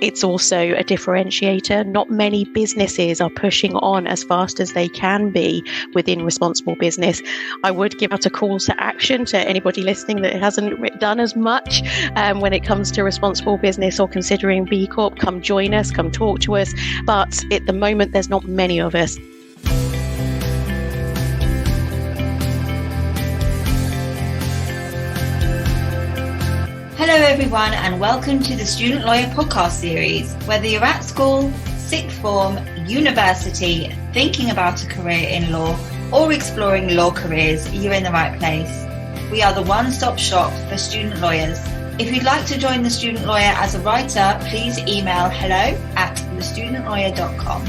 it's also a differentiator. Not many businesses are pushing on as fast as they can be within responsible business. I would give out a call to action to anybody listening that hasn't done as much when it comes to responsible business or considering B Corp. Come join us, come talk to us. But at the moment, there's not many of us. Hello everyone, and welcome to the Student Lawyer podcast series. Whether you're at school, sixth form, university, thinking about a career in law, or exploring law careers, you're in the right place. We are the one-stop shop for student lawyers. If you'd like to join the Student Lawyer as a writer, please email hello@thestudentlawyer.com.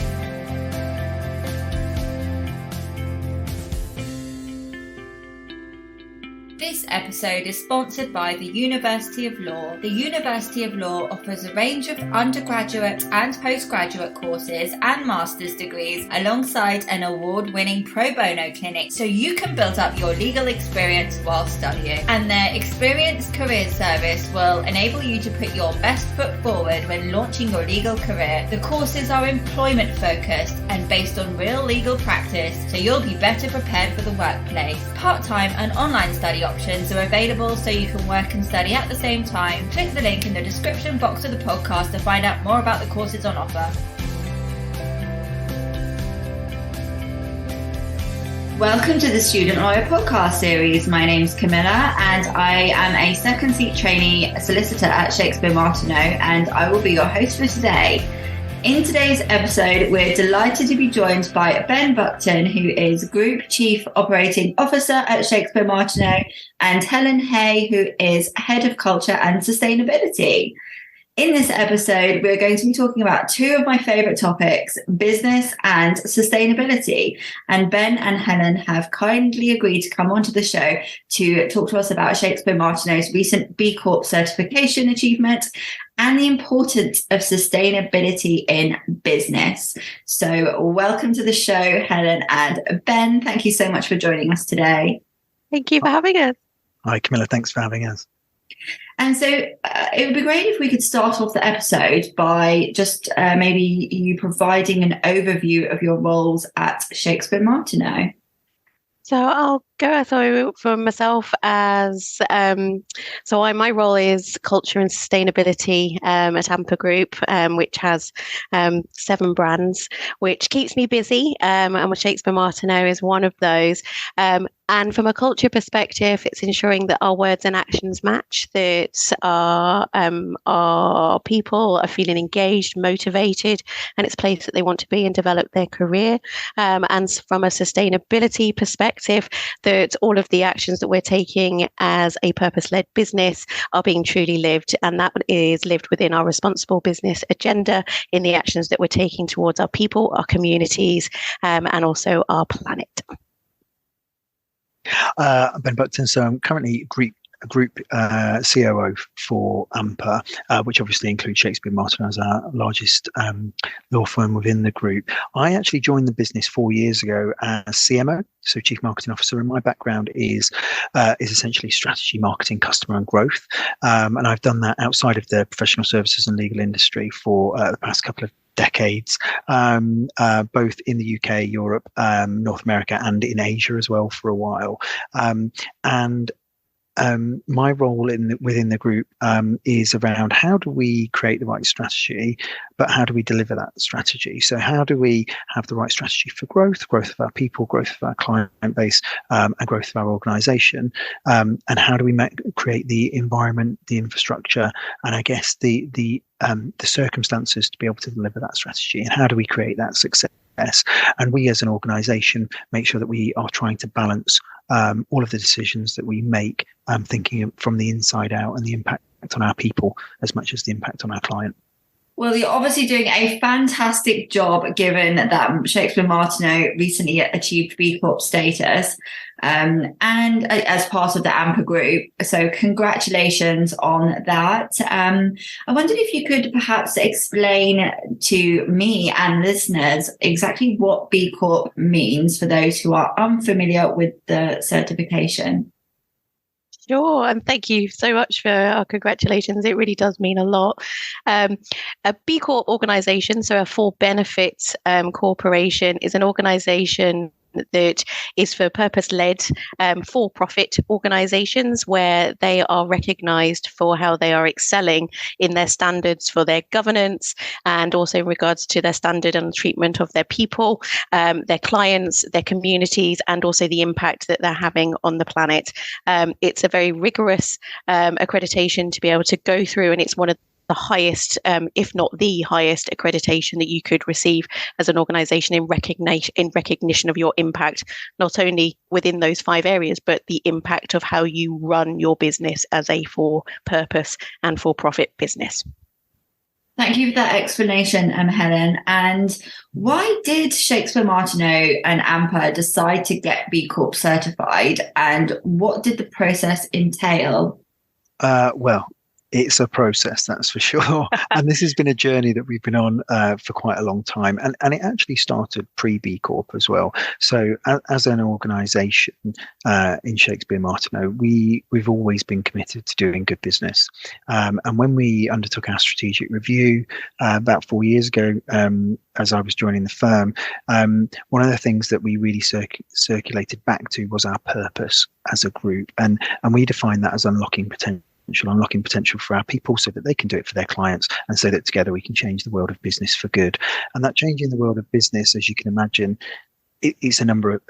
This episode is sponsored by the University of Law. The University of Law offers a range of undergraduate and postgraduate courses and master's degrees alongside an award-winning pro bono clinic, so you can build up your legal experience while studying. And their experienced career service will enable you to put your best foot forward when launching your legal career. The courses are employment focused and based on real legal practice, so you'll be better prepared for the workplace. Part-time and online study options are available so you can work and study at the same time. Click the link in the description box of the podcast to find out more about the courses on offer. Welcome to the Student Lawyer podcast series. My name's Camilla and I am a second seat trainee solicitor at Shakespeare Martineau, and I will be your host for today. In today's episode, we're delighted to be joined by Ben Buckton, who is Group Chief Operating Officer at Shakespeare Martineau, and Helen Hay, who is Head of Culture and Sustainability. In this episode, we're going to be talking about two of my favourite topics, business and sustainability. And Ben and Helen have kindly agreed to come onto the show to talk to us about Shakespeare Martineau's recent B-Corp certification achievement and the importance of sustainability in business. So welcome to the show, Helen and Ben. Thank you so much for joining us today. Thank you for having us. Hi, Camilla. Thanks for having us. And so it would be great if we could start off the episode by just maybe you providing an overview of your roles at Shakespeare Martineau. So I'll go for myself as my role is culture and sustainability at Ampa Group, which has 7 brands, which keeps me busy, and Shakespeare Martineau is one of those. And from a culture perspective, it's ensuring that our words and actions match, that our people are feeling engaged, motivated, and it's a place that they want to be and develop their career. And from a sustainability perspective, that all of the actions that we're taking as a purpose-led business are being truly lived, and that is lived within our responsible business agenda in the actions that we're taking towards our people, our communities, and also our planet. Ben Buckton. So I'm currently group COO for Ampa, which obviously includes Shakespeare Martineau as our largest law firm within the group. I actually joined the business 4 years ago as CMO, so Chief Marketing Officer, and my background is essentially strategy, marketing, customer and growth. And I've done that outside of the professional services and legal industry for the past couple of decades, both in the UK, Europe, North America, and in Asia as well for a while. My role within the group is around how do we create the right strategy, but how do we deliver that strategy? So how do we have the right strategy for growth of our people, growth of our client base, and growth of our organisation? And how do we create the environment, the infrastructure, and I guess the circumstances to be able to deliver that strategy? And how do we create that success? And we as an organisation make sure that we are trying to balance all of the decisions that we make, thinking from the inside out and the impact on our people as much as the impact on our client. Well, you're obviously doing a fantastic job given that Shakespeare Martineau recently achieved B-Corp status and as part of the Ampa Group. So congratulations on that. I wondered if you could perhaps explain to me and listeners exactly what B-Corp means for those who are unfamiliar with the certification. Sure, and thank you so much for our congratulations. It really does mean a lot. A B Corp organization, so a for benefit corporation, is an organization that is for purpose-led, for-profit organizations where they are recognized for how they are excelling in their standards for their governance and also in regards to their standard and treatment of their people, their clients, their communities, and also the impact that they're having on the planet. It's a very rigorous accreditation to be able to go through, and it's one of the highest, if not the highest, accreditation that you could receive as an organization in recognition of your impact, not only within those 5 areas, but the impact of how you run your business as a for-purpose and for-profit business. Thank you for that explanation, Helen. And why did Shakespeare Martineau and Ampa decide to get B Corp certified, and what did the process entail? Well, it's a process, that's for sure. And this has been a journey that we've been on for quite a long time. And it actually started pre-B Corp as well. So as an organisation in Shakespeare Martineau, we've always been committed to doing good business. And when we undertook our strategic review about 4 years ago, as I was joining the firm, one of the things that we really circulated back to was our purpose as a group. And we defined that as unlocking potential for our people so that they can do it for their clients, and so that together we can change the world of business for good. And that changing the world of business, as you can imagine, it's a number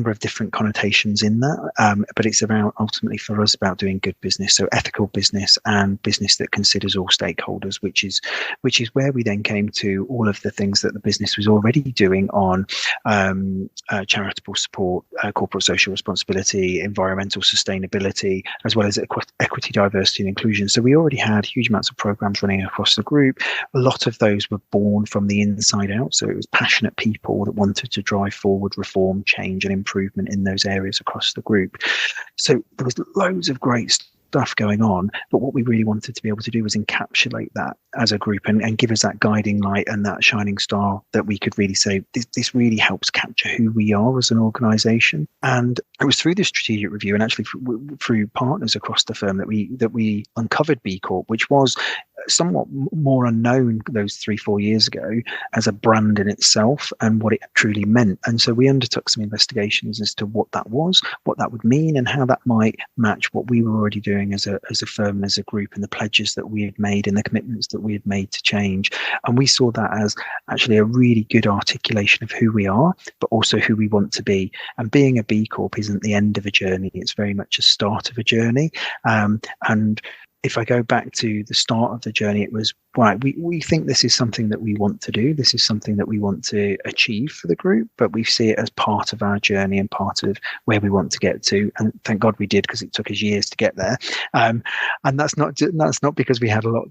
of different connotations in that, but it's about, ultimately for us, about doing good business, so ethical business and business that considers all stakeholders, which is where we then came to all of the things that the business was already doing on charitable support, corporate social responsibility, environmental sustainability, as well as equity, diversity and inclusion. So we already had huge amounts of programs running across the group. A lot of those were born from the inside out, so it was passionate people that wanted to drive forward reform, change and improvement in those areas across the group. So there was loads of great stuff going on, but what we really wanted to be able to do was encapsulate that as a group and give us that guiding light and that shining star that we could really say this really helps capture who we are as an organisation. And it was through this strategic review and actually through partners across the firm that we uncovered B Corp, which was somewhat more unknown those 3-4 years ago as a brand in itself and what it truly meant. And so we undertook some investigations as to what that was, what that would mean, and how that might match what we were already doing as a firm and as a group, and the pledges that we had made and the commitments that we had made to change. And we saw that as actually a really good articulation of who we are, but also who we want to be. And being a B Corp isn't the end of a journey, it's very much a start of a journey. And if I go back to the start of the journey, it was, right, we think this is something that we want to do. This is something that we want to achieve for the group, but we see it as part of our journey and part of where we want to get to. And thank God we did, because it took us years to get there. And that's not because we had a lot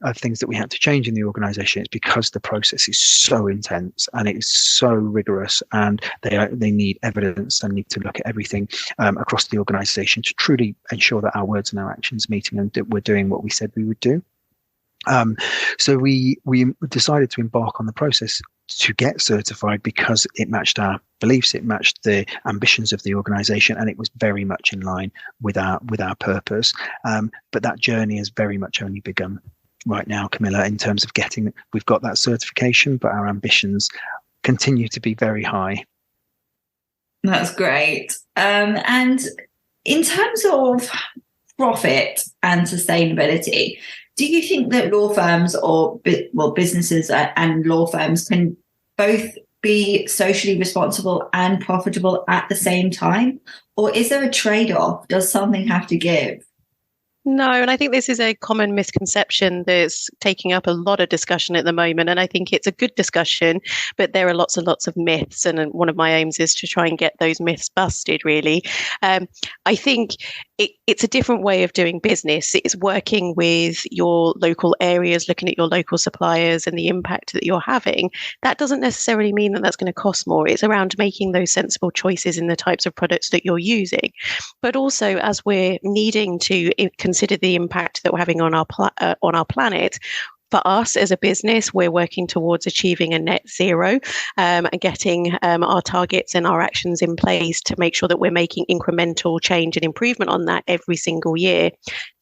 of things that we had to change in the organisation. It's because the process is so intense and it is so rigorous, and they need evidence and need to look at everything across the organisation to truly ensure that our words and our actions meeting and that we're doing what we said we would do. So we decided to embark on the process to get certified because it matched our beliefs, it matched the ambitions of the organisation, and it was very much in line with our purpose. But that journey has very much only begun right now, Camilla, in terms of we've got that certification, but our ambitions continue to be very high. That's great. And in terms of profit and sustainability, do you think that law firms or businesses and law firms can both be socially responsible and profitable at the same time? Or is there a trade-off? Does something have to give? No, and I think this is a common misconception that's taking up a lot of discussion at the moment. And I think it's a good discussion, but there are lots and lots of myths. And one of my aims is to try and get those myths busted, really. I think it's a different way of doing business. It's working with your local areas, looking at your local suppliers and the impact that you're having. That doesn't necessarily mean that that's going to cost more. It's around making those sensible choices in the types of products that you're using. But also, as we're needing to consider the impact that we're having on our planet, For us as a business, we're working towards achieving a net zero and getting our targets and our actions in place to make sure that we're making incremental change and improvement on that every single year.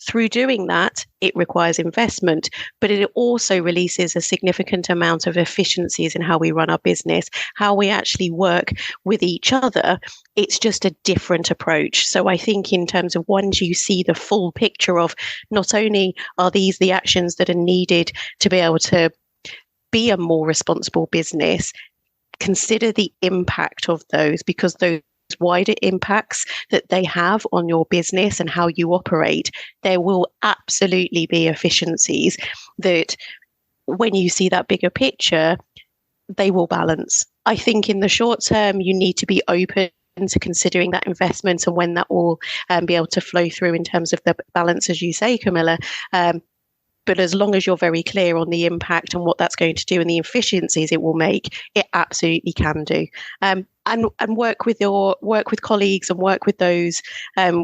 Through doing that, it requires investment, but it also releases a significant amount of efficiencies in how we run our business, how we actually work with each other. It's just a different approach. So I think in terms of once you see the full picture of not only are these the actions that are needed to be able to be a more responsible business, consider the impact of those, because those wider impacts that they have on your business and how you operate, there will absolutely be efficiencies that when you see that bigger picture, they will balance. I think in the short term, you need to be open to considering that investment and when that will be able to flow through in terms of the balance, as you say, Camilla. But as long as you're very clear on the impact and what that's going to do and the efficiencies it will make, it absolutely can do. And work with colleagues and work with those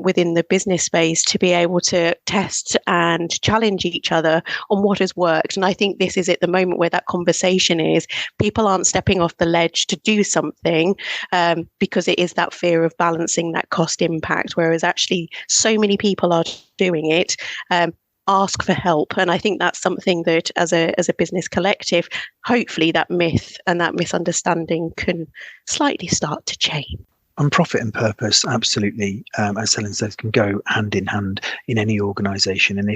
within the business space to be able to test and challenge each other on what has worked. And I think this is at the moment where that conversation is. People aren't stepping off the ledge to do something because it is that fear of balancing that cost impact, whereas actually so many people are doing it. Ask for help. And I think that's something that as a business collective, hopefully that myth and that misunderstanding can slightly start to change. And profit and purpose, absolutely, as Helen says, can go hand in hand in any organisation. And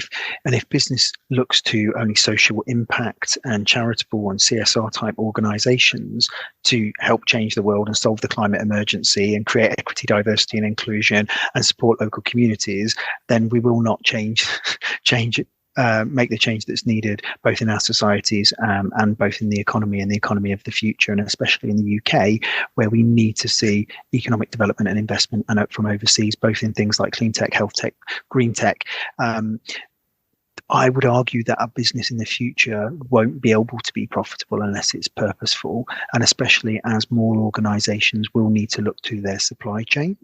if business looks to only social impact and charitable and CSR type organisations to help change the world and solve the climate emergency and create equity, diversity and inclusion and support local communities, then we will not make the change that's needed both in our societies and both in the economy and the economy of the future, and especially in the UK, where we need to see economic development and investment and from overseas, both in things like clean tech, health tech, green tech. I would argue that our business in the future won't be able to be profitable unless it's purposeful, and especially as more organisations will need to look to their supply chain.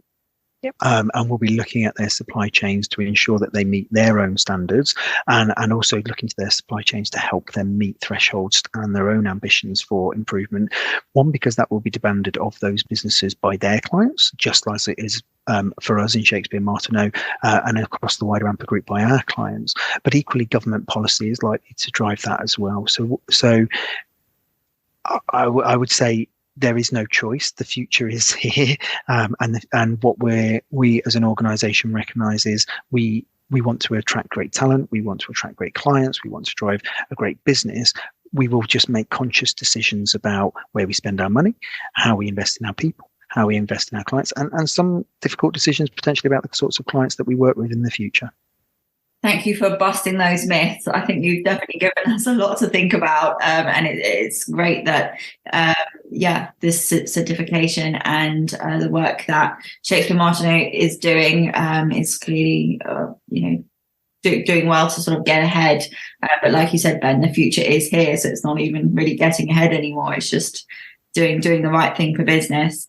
Yep. And we'll be looking at their supply chains to ensure that they meet their own standards, and also looking to their supply chains to help them meet thresholds and their own ambitions for improvement. One, because that will be demanded of those businesses by their clients, just as it is for us in Shakespeare Martineau and across the wider Ampa group by our clients. But equally, government policy is likely to drive that as well. So I would say there is no choice. The future is here, and what we as an organisation recognise is we want to attract great talent, we want to attract great clients, we want to drive a great business. We will just make conscious decisions about where we spend our money, how we invest in our people, how we invest in our clients, and some difficult decisions potentially about the sorts of clients that we work with in the future. Thank you for busting those myths. I think you've definitely given us a lot to think about, and it's great that, this certification and the work that Shakespeare Martineau is doing is clearly, doing well to sort of get ahead. But like you said, Ben, the future is here, so it's not even really getting ahead anymore. It's just doing the right thing for business.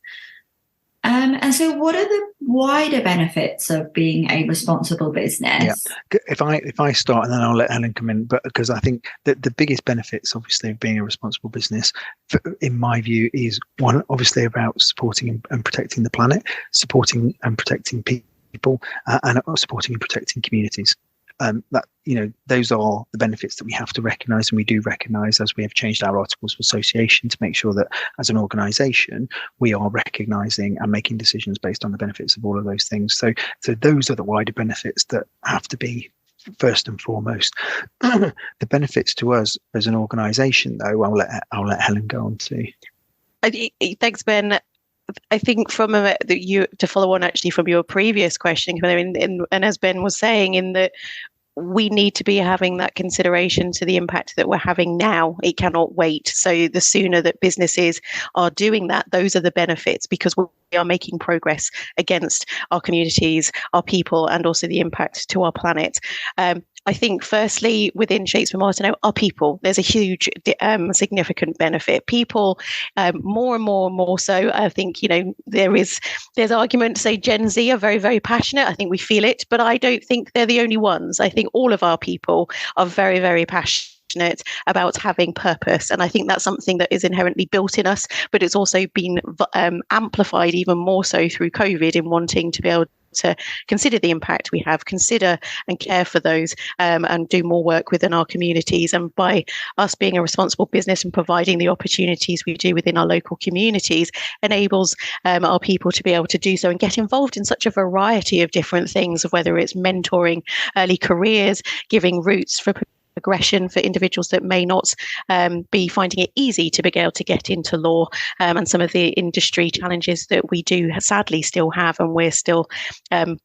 And so what are the wider benefits of being a responsible business? Yeah. If I start, and then I'll let Helen come in, but because I think that the biggest benefits, obviously, of being a responsible business, in my view, is one, obviously, about supporting and protecting the planet, supporting and protecting people, and supporting and protecting communities. Those are the benefits that we have to recognise, and we do recognise as we have changed our articles of association to make sure that as an organisation we are recognising and making decisions based on the benefits of all of those things. So those are the wider benefits that have to be first and foremost. The benefits to us as an organisation, though, I'll let Helen go on to. Thanks, Ben. I think to follow on actually from your previous question, and as Ben was saying, in that we need to be having that consideration to the impact that we're having now. It cannot wait. So the sooner that businesses are doing that, those are the benefits, because we are making progress against our communities, our people, and also the impact to our planet. I think firstly, within Shakespeare Martineau, our people, there's a huge significant benefit. People, more and more so, I think, there's argument to say Gen Z are very, very passionate. I think we feel it, but I don't think they're the only ones. I think all of our people are very, very passionate passionate about having purpose. And I think that's something that is inherently built in us, but it's also been amplified even more so through COVID in wanting to be able to consider the impact we have, consider and care for those, and do more work within our communities. And by us being a responsible business and providing the opportunities we do within our local communities, enables our people to be able to do so and get involved in such a variety of different things, whether it's mentoring early careers, giving routes for progression for individuals that may not be finding it easy to be able to get into law, and some of the industry challenges that we do sadly still have, and we're still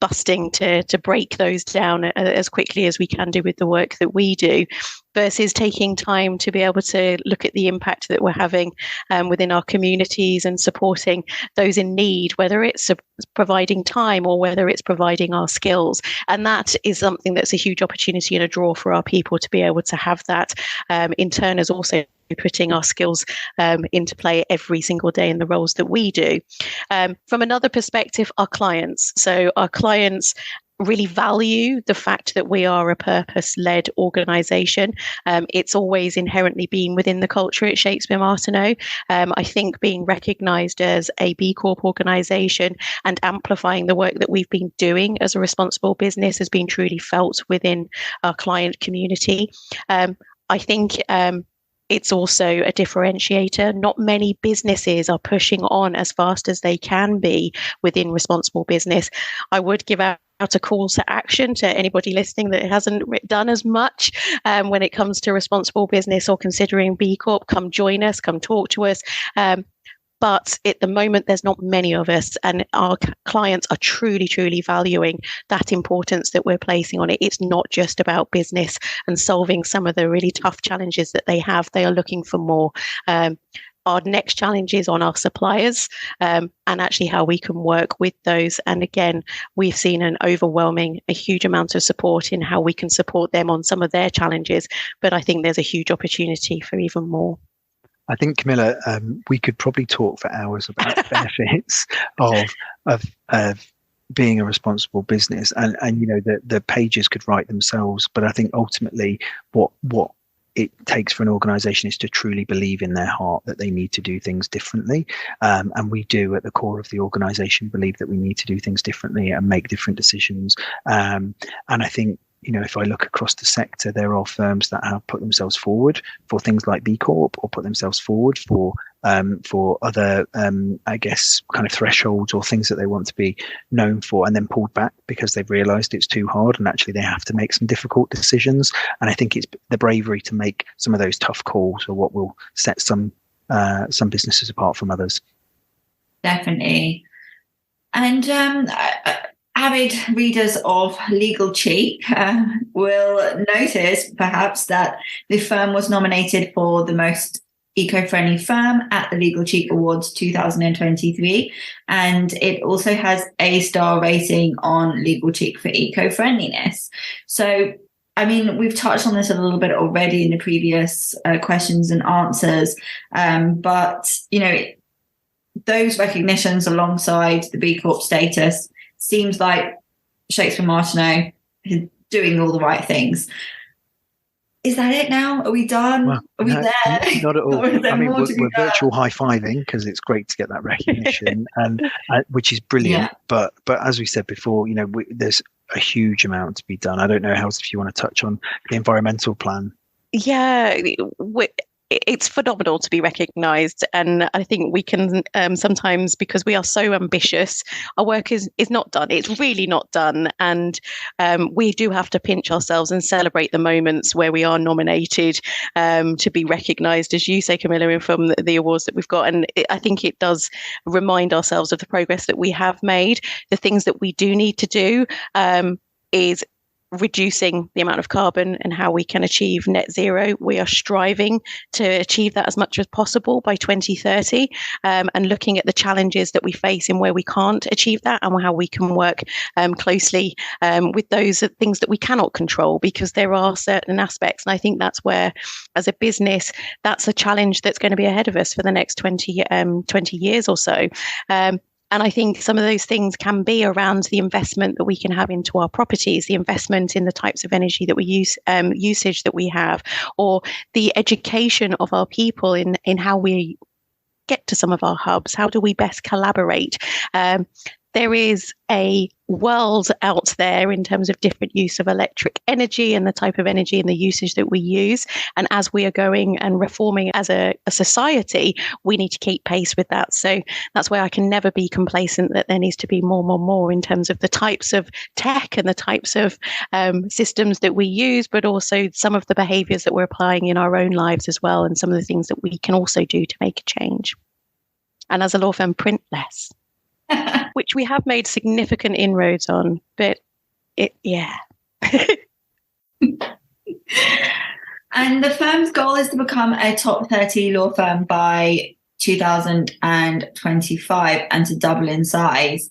busting to break those down as quickly as we can do with the work that we do, versus taking time to be able to look at the impact that we're having within our communities and supporting those in need, whether it's providing time or whether it's providing our skills. And that is something that's a huge opportunity and a draw for our people to be able to have that. In turn, as also putting our skills into play every single day in the roles that we do. From another perspective, our clients. So our clients really value the fact that we are a purpose-led organisation. It's always inherently been within the culture at Shakespeare Martineau. I think being recognised as a B-Corp organisation and amplifying the work that we've been doing as a responsible business has been truly felt within our client community. I think it's also a differentiator. Not many businesses are pushing on as fast as they can be within responsible business. I would give out a call to action to anybody listening that hasn't done as much when it comes to responsible business or considering B Corp. Come join us, come talk to us. But at the moment, there's not many of us, and our clients are truly, truly valuing that importance that we're placing on it. It's not just about business and solving some of the really tough challenges that they have. They are looking for more. Our next challenge is on our suppliers, and actually how we can work with those. And again, we've seen a huge amount of support in how we can support them on some of their challenges. But I think there's a huge opportunity for even more. I think, Camilla, we could probably talk for hours about the benefits of being a responsible business, and the pages could write themselves. But I think ultimately, what it takes for an organization is to truly believe in their heart that they need to do things differently, and we do at the core of the organization believe that we need to do things differently and make different decisions. And I think, if I look across the sector, there are firms that have put themselves forward for things like B Corp, or put themselves forward for other, I guess, kind of thresholds or things that they want to be known for, and then pulled back because they've realised it's too hard, and actually they have to make some difficult decisions. And I think it's the bravery to make some of those tough calls or what will set some businesses apart from others. Definitely. And avid readers of Legal Cheek will notice perhaps that the firm was nominated for the most eco-friendly firm at the Legal Cheek Awards 2023, and it also has a star rating on Legal Cheek for eco-friendliness. So, I mean, we've touched on this a little bit already in the previous questions and answers, but those recognitions alongside the B Corp status seems like Shakespeare Martineau is doing all the right things. Is that it now? Are we done? Well, are we there? Not at all. I mean, we're virtual high-fiving because it's great to get that recognition, and which is brilliant. Yeah. But as we said before, there's a huge amount to be done. I don't know, Hels, if you want to touch on the environmental plan. Yeah, it's phenomenal to be recognised, and I think we can sometimes, because we are so ambitious, our work is not done. It's really not done, and we do have to pinch ourselves and celebrate the moments where we are nominated to be recognised, as you say, Camilla, from the awards that we've got. And I think it does remind ourselves of the progress that we have made. The things that we do need to do is reducing the amount of carbon and how we can achieve net zero. We are striving to achieve that as much as possible by 2030, and looking at the challenges that we face and where we can't achieve that, and how we can work closely with those things that we cannot control, because there are certain aspects. And I think that's where, as a business, that's a challenge that's going to be ahead of us for the next 20 years or so. And I think some of those things can be around the investment that we can have into our properties, the investment in the types of energy that we use, usage that we have, or the education of our people in how we get to some of our hubs. How do we best collaborate? There is a world out there in terms of different use of electric energy and the type of energy and the usage that we use. And as we are going and reforming as a society, we need to keep pace with that. So that's why I can never be complacent that there needs to be more in terms of the types of tech and the types of systems that we use, but also some of the behaviors that we're applying in our own lives as well, and some of the things that we can also do to make a change. And as a law firm, print less. Which we have made significant inroads on, but yeah. And the firm's goal is to become a top 30 law firm by 2025 and to double in size.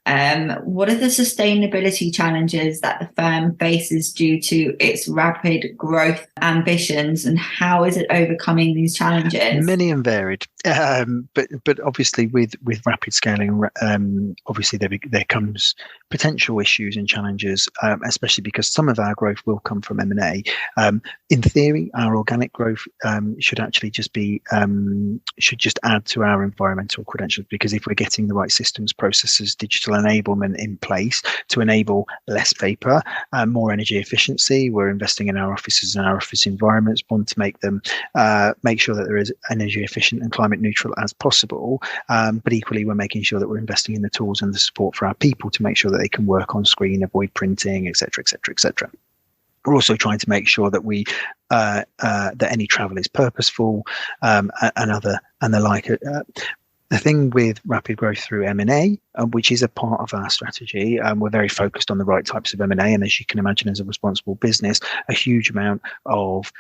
What are the sustainability challenges that the firm faces due to its rapid growth ambitions, and how is it overcoming these challenges? Many and varied, but obviously with rapid scaling, obviously there comes potential issues and challenges, especially because some of our growth will come from M&A. In theory, our organic growth should actually just be should just add to our environmental credentials, because if we're getting the right systems, processes, digital enablement in place to enable less paper, more energy efficiency, we're investing in our offices and our office environments, want to make them make sure that they're as energy efficient and climate neutral as possible, but equally we're making sure that we're investing in the tools and the support for our people to make sure that they can work on screen, avoid printing, etc., etc., etc. We're also trying to make sure that we that any travel is purposeful, and the like. The thing with rapid growth through M&A, which is a part of our strategy, we're very focused on the right types of M&A, and as you can imagine, as a responsible business, a huge amount of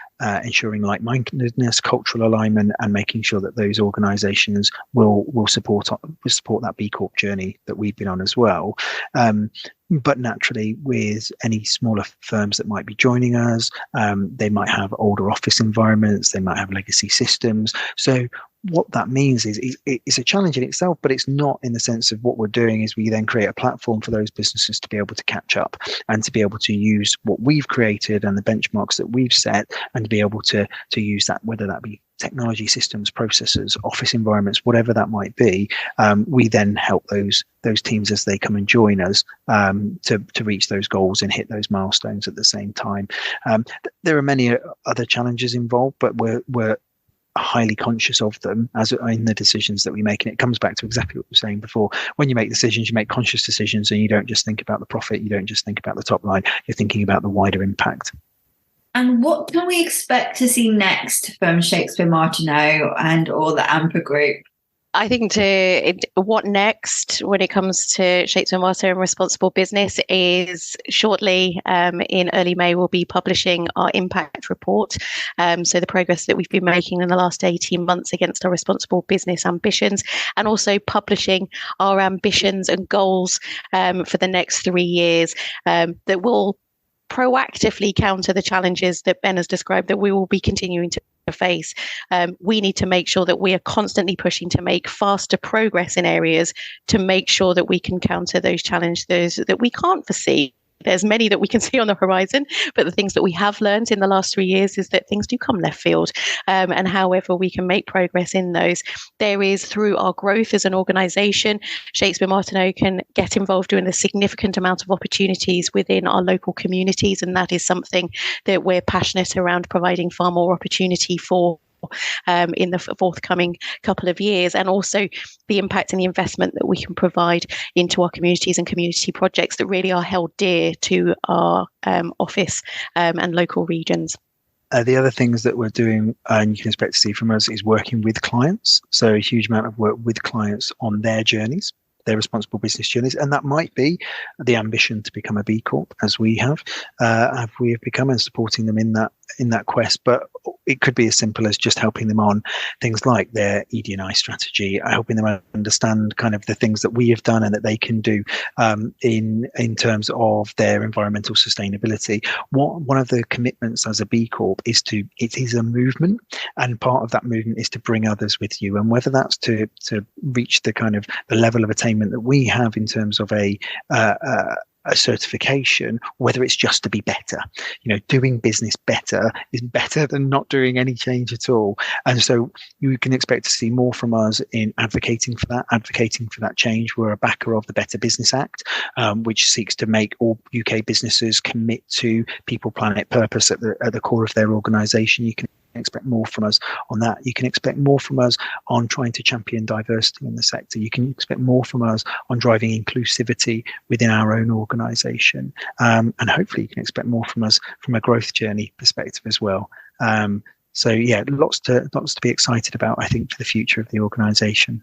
ensuring like-mindedness, cultural alignment, and making sure that those organisations will support that B-Corp journey that we've been on as well. But naturally, with any smaller firms that might be joining us, they might have older office environments, they might have legacy systems. So what that means is it's a challenge in itself, but it's not in the sense of what we're doing is we then create a platform for those businesses to be able to catch up and to be able to use what we've created and the benchmarks that we've set, and to be able to use that, whether that be technology, systems, processes, office environments, whatever that might be. We then help those teams as they come and join us to reach those goals and hit those milestones at the same time. There are many other challenges involved, but we're highly conscious of them as in the decisions that we make, and it comes back to exactly what we were saying before. When you make decisions, you make conscious decisions, and you don't just think about the profit, you don't just think about the top line, you're thinking about the wider impact. And what can we expect to see next from Shakespeare Martineau and or the Ampa Group? I think what next when it comes to Shakespeare Martineau and responsible business is shortly in early May, we'll be publishing our impact report. So the progress that we've been making in the last 18 months against our responsible business ambitions, and also publishing our ambitions and goals for the next 3 years that will proactively counter the challenges that Ben has described that we will be continuing to face. We need to make sure that we are constantly pushing to make faster progress in areas to make sure that we can counter those challenges that we can't foresee. There's many that we can see on the horizon, but the things that we have learned in the last 3 years is that things do come left field. And however we can make progress in those, there is through our growth as an organisation, Shakespeare Martineau can get involved in a significant amount of opportunities within our local communities. And that is something that we're passionate around providing far more opportunity for in the forthcoming couple of years, and also the impact and the investment that we can provide into our communities and community projects that really are held dear to our office and local regions. The other things that we're doing, and you can expect to see from us, is working with clients. So a huge amount of work with clients on their journeys, their responsible business journeys, and that might be the ambition to become a B Corp, as we have become, and supporting them in that quest, but it could be as simple as just helping them on things like their ED&I strategy, helping them understand kind of the things that we have done and that they can do in terms of their environmental sustainability. One of the commitments as a B Corp is it is a movement, and part of that movement is to bring others with you, and whether that's to reach the kind of the level of attainment that we have in terms of a certification, whether it's just to be better. Doing business better is better than not doing any change at all. And so you can expect to see more from us in advocating for that change. We're a backer of the Better Business Act, which seeks to make all UK businesses commit to people, planet, purpose at the core of their organisation. You can expect more from us on that. You can expect more from us on trying to champion diversity in the sector. You can expect more from us on driving inclusivity within our own organisation, and hopefully you can expect more from us from a growth journey perspective as well. So yeah, lots to be excited about, I think, for the future of the organisation.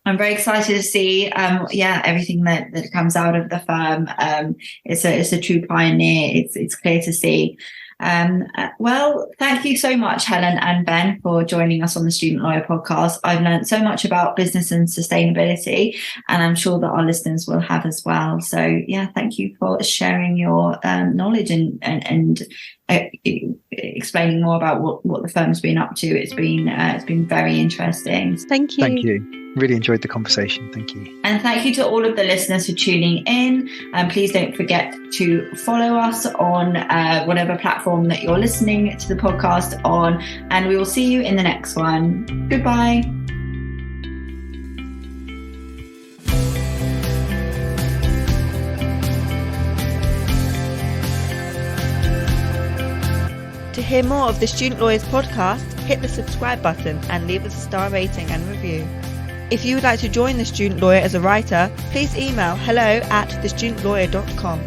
I'm very excited to see, everything that comes out of the firm. It's a true pioneer. It's clear to see. Well, thank you so much, Helen and Ben, for joining us on the Student Lawyer podcast. I've learned so much about business and sustainability, and I'm sure that our listeners will have as well. So, yeah, thank you for sharing your knowledge and explaining more about what the firm's been up to. It's been very interesting. Thank you. Thank you. Really enjoyed the conversation. Thank you. And thank you to all of the listeners for tuning in. And please don't forget to follow us on whatever platform that you're listening to the podcast on. And we will see you in the next one. Goodbye. To hear more of the Student Lawyers podcast, hit the subscribe button and leave us a star rating and review. If you would like to join the Student Lawyer as a writer, please email hello@thestudentlawyer.com.